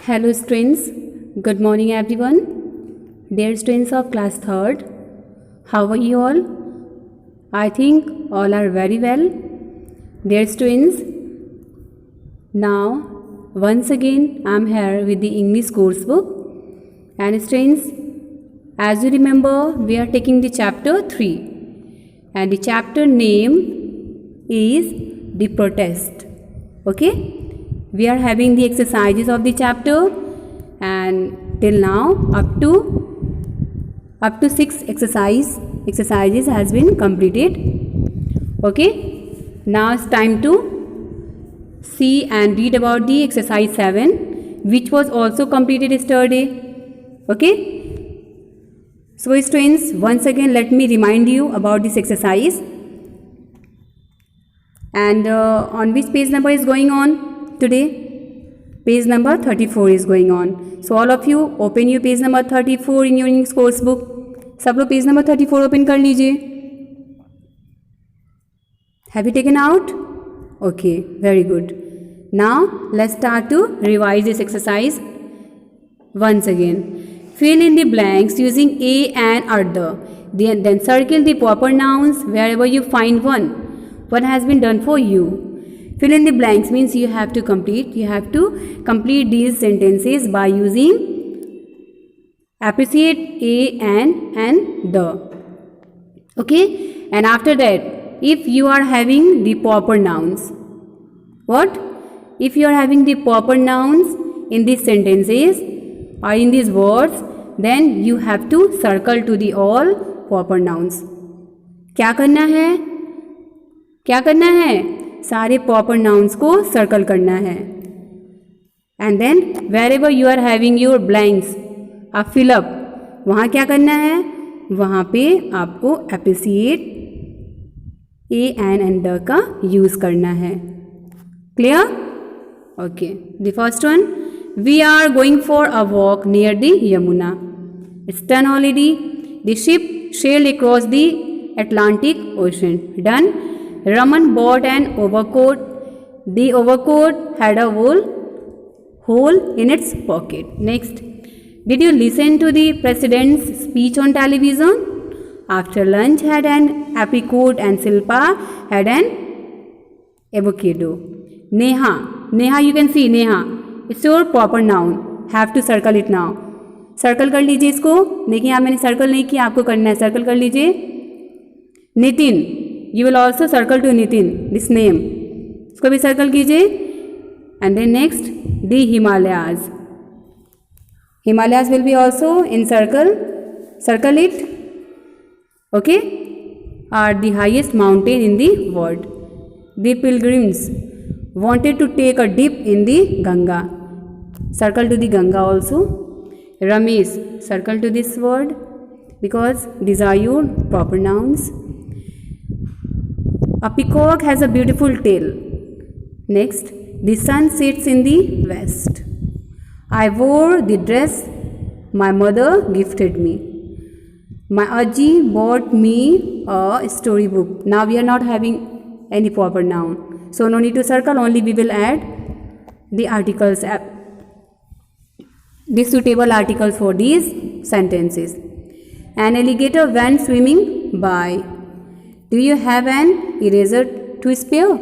Hello students, good morning everyone. Dear students of class 3rd, how are you all? I think all are very well. Dear students, now once again I am here with the English course book. And students, as you remember, we are taking the chapter 3 and the chapter name is the protest. Okay? We are having the exercises of the chapter and till now up to 6 exercises has been completed. Okay, now it's time to see and read about the exercise 7 which was also completed yesterday. Okay, so students, once again let me remind you about this exercise and on which page number is going on today. Page number 34 is going on. So all of you open your page number 34 in your English course book. सब लोग page number 34 open कर लीजिए. Have you taken out? Okay, very good. Now let's start to revise this exercise once again. Fill in the blanks using a and other. Then circle the proper nouns wherever you find one. What has been done for you? Fill in the blanks means you have to complete these sentences by using appreciate, a, and the. Okay, and after that, if you are having the proper nouns, if you are having the proper nouns in these sentences or in these words, then you have to circle to the all proper nouns. क्या करना है? सारे proper nouns को circle करना है. And then wherever you are having your blanks a fill up, वहाँ क्या करना है? वहाँ पे आपको अप्रिसिएट, ए एंड द का यूज़ करना है. Clear? Okay. The first one, we are going for a walk near the Yamuna. It's done already. The ship sailed across the Atlantic Ocean. Done. Raman bought an overcoat. The overcoat had a hole in its pocket. Next. Did you listen to the president's speech on television? After lunch had an apricot and Silpa had an avocado. Neha. Neha, you can see Neha. It's your proper noun. Have to circle it now. Circle कर लीजिए इसको. देखिए यहाँ मैंने circle नहीं किया, आपको करना है. सर्कल कर लीजिए. Nitin, you will also circle to Nitin, this name. इसको भी सर्कल कीजिए. And then next, the Himalayas. Himalayas will be also in circle. Circle it. Okay? Are the highest mountain in the world. The pilgrims wanted to take a dip in the Ganga. Circle to the Ganga also. Ramesh, circle to this word because these are your proper nouns. A peacock has a beautiful tail. Next, the sun sets in the west. I wore the dress my mother gifted me. My Aji bought me a storybook. Now we are not having any proper noun, so no need to circle, only we will add the articles, the suitable articles for these sentences. An alligator went swimming by. Do you have an eraser to spare?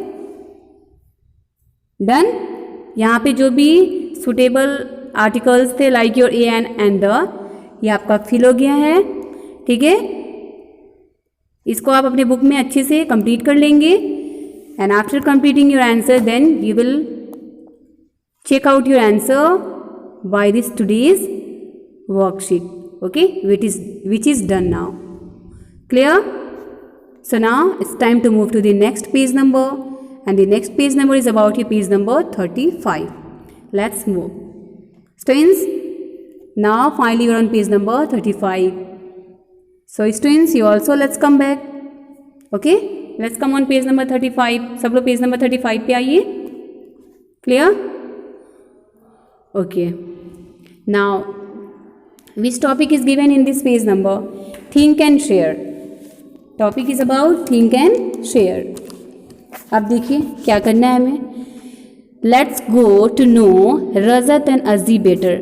Done. यहाँ पे जो भी suitable articles थे like your a and the, ये आपका fill हो गया है. ठीक है, इसको आप अपने बुक में अच्छे से complete कर लेंगे. And after completing your answer, then you will check out your answer by this today's worksheet. Okay, which is done now. Clear? So now it's time to move to the next page number, and the next page number is about your page number 35. Let's move. Students, now finally you are on page number 35. So students, you also let's come back. Okay, let's come on page number 35. सब लोग page number 35 पे आइए. Clear? Okay. Now, which topic is given in this page number? Think and share. Topic is about think and share. अब देखिए क्या करना है हमें. let's go to know Rajat and Azzi better.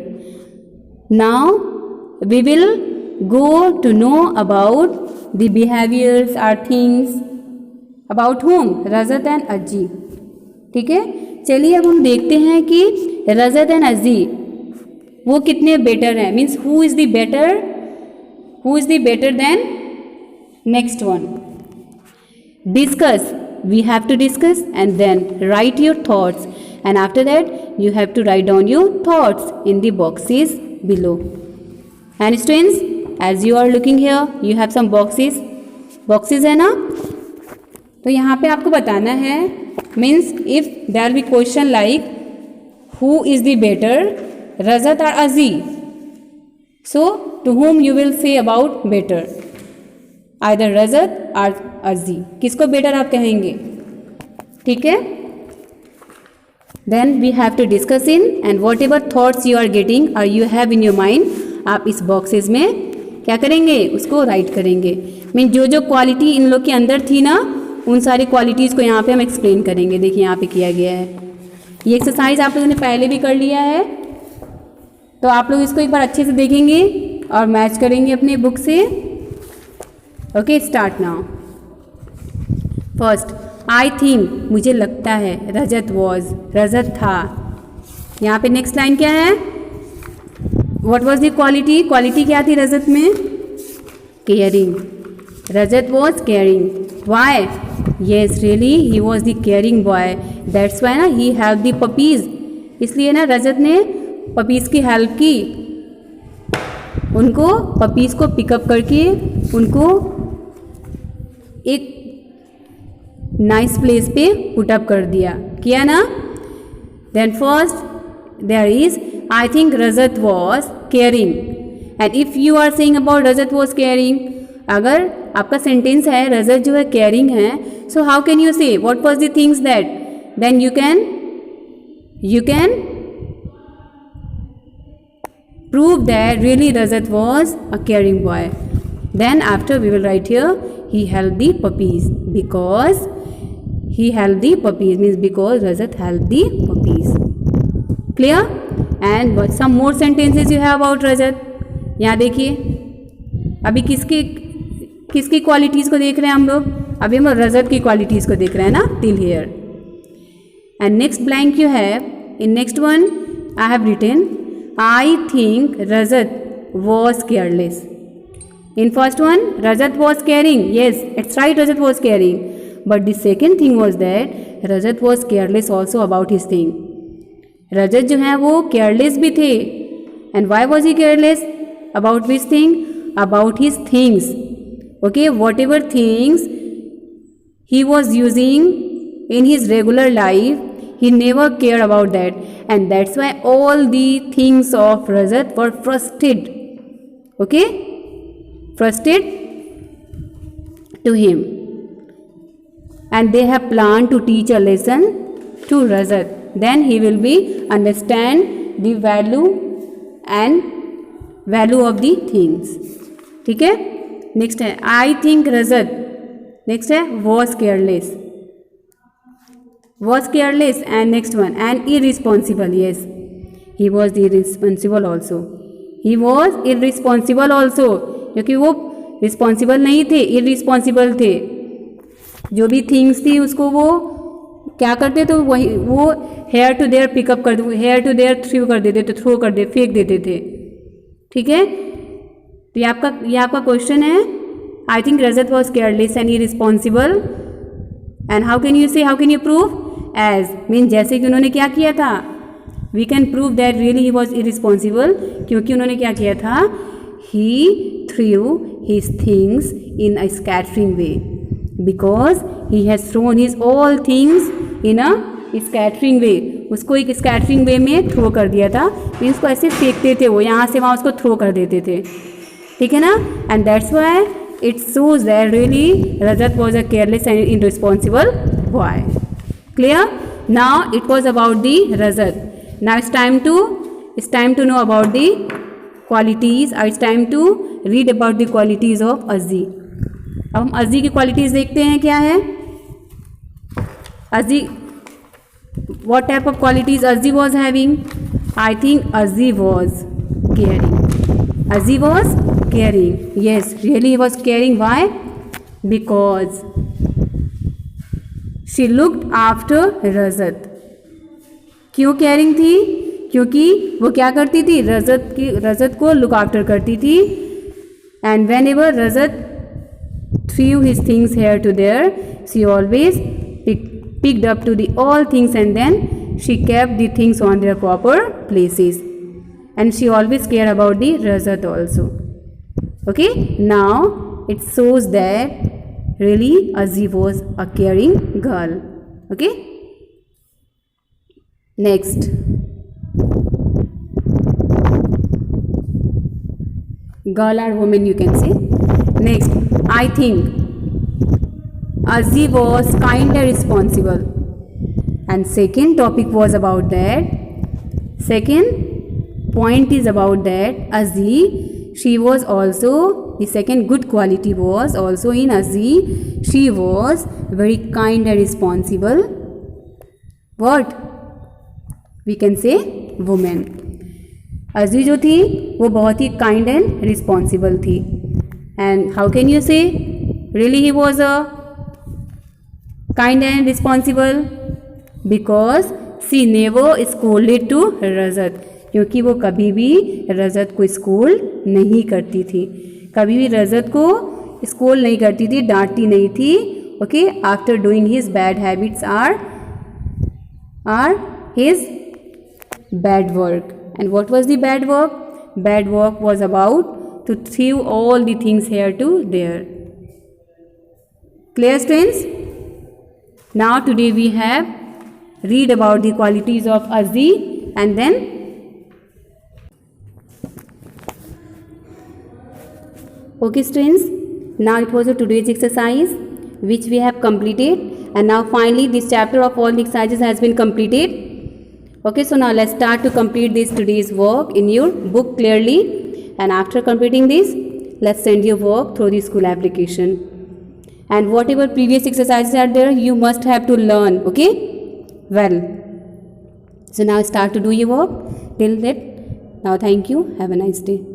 Now we will go to know about the behaviors or things about whom? Rajat and Azzi. ठीक है, चलिए अब हम देखते हैं कि रजत एंड अज़ी वो कितने बेटर हैं, means who is the better than next one. Discuss, we have to discuss and then write your thoughts, and after that you have to write down your thoughts in the boxes below. And students, as you are looking here, you have some boxes है ना, तो यहाँ पे आपको बताना है, means if there be question like who is the better, Rajat और Azi, so to whom you will say about better, either Rajat और अज़ी, किसको बेटर आप कहेंगे. ठीक है, then we have to discuss in, and whatever thoughts you are getting or you have in your mind, आप इस boxes में क्या करेंगे, उसको राइट करेंगे. मीन जो जो क्वालिटी इन लोग के अंदर थी ना, उन सारी क्वालिटीज़ को यहाँ पे हम एक्सप्लेन करेंगे. देखिए यहाँ पे किया गया है. ये एक्सरसाइज आप लोगों ने पहले भी कर लिया है, तो आप लोग इसको एक बार अच्छे से देखेंगे और मैच करेंगे अपने बुक से. Okay, start now. First, I think, मुझे लगता है, रजत वॉज, रजत था. यहाँ पे नेक्स्ट लाइन क्या है, what was the quality, quality क्या थी रजत में, caring, Rajat was caring. Why, yes really he was the caring boy, that's why ना ही हेल्प द पपीज़, इसलिए ना रजत ने पपीज़ की हेल्प की, उनको पपीज़ को पिकअप करके उनको एक नाइस प्लेस पे पुटअप कर दिया, किया ना. Then first there is, I think Rajat was caring, and if you are saying about Rajat was caring, अगर आपका सेंटेंस है रजत जो है केयरिंग है, so how can you say what was the things that, then you can prove that really Rajat was a caring boy. Then after we will write here, he helped the puppies, because he helped the puppies means because Rajat helped the puppies. Clear? And what some more sentences you have about Rajat. यहाँ देखिए, अभी किसकी qualities को देख रहे हैं हम लोग, अभी हम रजत की क्वालिटीज़ को देख रहे हैं ना, till here. And next blank you have, in next one I have written, I think Rajat was careless. In first one, Rajat was caring. Yes, it's right, Rajat was caring. But the second thing was that Rajat was careless also about his thing. Rajat जो है वो careless भी थे. And why was he careless? About which thing? About his things. Okay, whatever things he was using in his regular life, he never cared about that, and that's why all the things of Rajat were frustrated. Okay, frustrated to him, and they have planned to teach a lesson to Rajat. Then he will be understand the value of the things. ठीक है, next है I think Rajat, next है was careless. Was careless, and next one, and irresponsible. Yes, he was irresponsible also. He was irresponsible also, क्योंकि वो responsible नहीं थे, irresponsible थे. जो भी थिंग्स थी उसको वो क्या करते थे, वही वो हेयर टू देयर पिकअप कर दे, हेयर टू देयर थ्रो कर देते थे, फेंक देते थे. ठीक है, तो ये आपका क्वेश्चन है. I think Rajat was careless and irresponsible, and how can you prove, as mean जैसे कि उन्होंने क्या किया था, we can prove that really he was irresponsible, क्योंकि उन्होंने क्या किया था, he threw his things in a scattering way, because he has thrown his all things in a scattering way. उसको एक स्कैटरिंग वे में थ्रो कर दिया था, मीन्स को ऐसे फेंकते थे, वो यहाँ से वहाँ उसको थ्रो कर देते थे. ठीक है ना, and that's why it shows that really Rajat was a careless and irresponsible boy. Clear? Now it was about the Rajat. Now it's time to know about the qualities, or it's time to read about the qualities of Azzi. अब हम अज़ी की qualities देखते हैं क्या है. What type of qualities Azzi was having? I think Azzi was caring. Azzi was caring. Yes, really he was caring. Why? Because she looked after Rajat. क्यों caring थी? क्योंकि वो क्या करती थी? रजत को लुक आफ्टर करती थी. And when ever Rajat threw his things here to there, she always picked up to the all things, and then she kept the things on their proper places, and she always cared about the Rajat also. Okay, now it shows that really Azzi was a caring girl. Okay, next, girl or woman you can say. Next, I think Azzi was kind and responsible. And second topic was about that. Second point is about that Azzi, she was also, the second good quality was also in Azzi, she was very kind and responsible. What? We can say woman. Azzi जो थी वो बहुत ही kind and responsible थी. And how can you say really he was a kind and responsible? Because she never scolded to Rajat. क्योंकि वो कभी भी रजत को स्कोल्ड नहीं करती थी. कभी भी रजत को स्कोल्ड नहीं करती थी, डांटती नहीं थी. Okay, after doing his bad habits are his bad work. And what was the bad work? Bad work was about to throw all the things here to there. Clear, students? Now today we have read about the qualities of Azzi, and then okay students, now it was a today's exercise which we have completed, and now finally this chapter of all the exercises has been completed. Okay, so now let's start to complete this today's work in your book clearly, and after completing this, let's send your work through the school application. And whatever previous exercises are there, you must have to learn. Okay, well, so now start to do your work. Till that, now thank you. Have a nice day.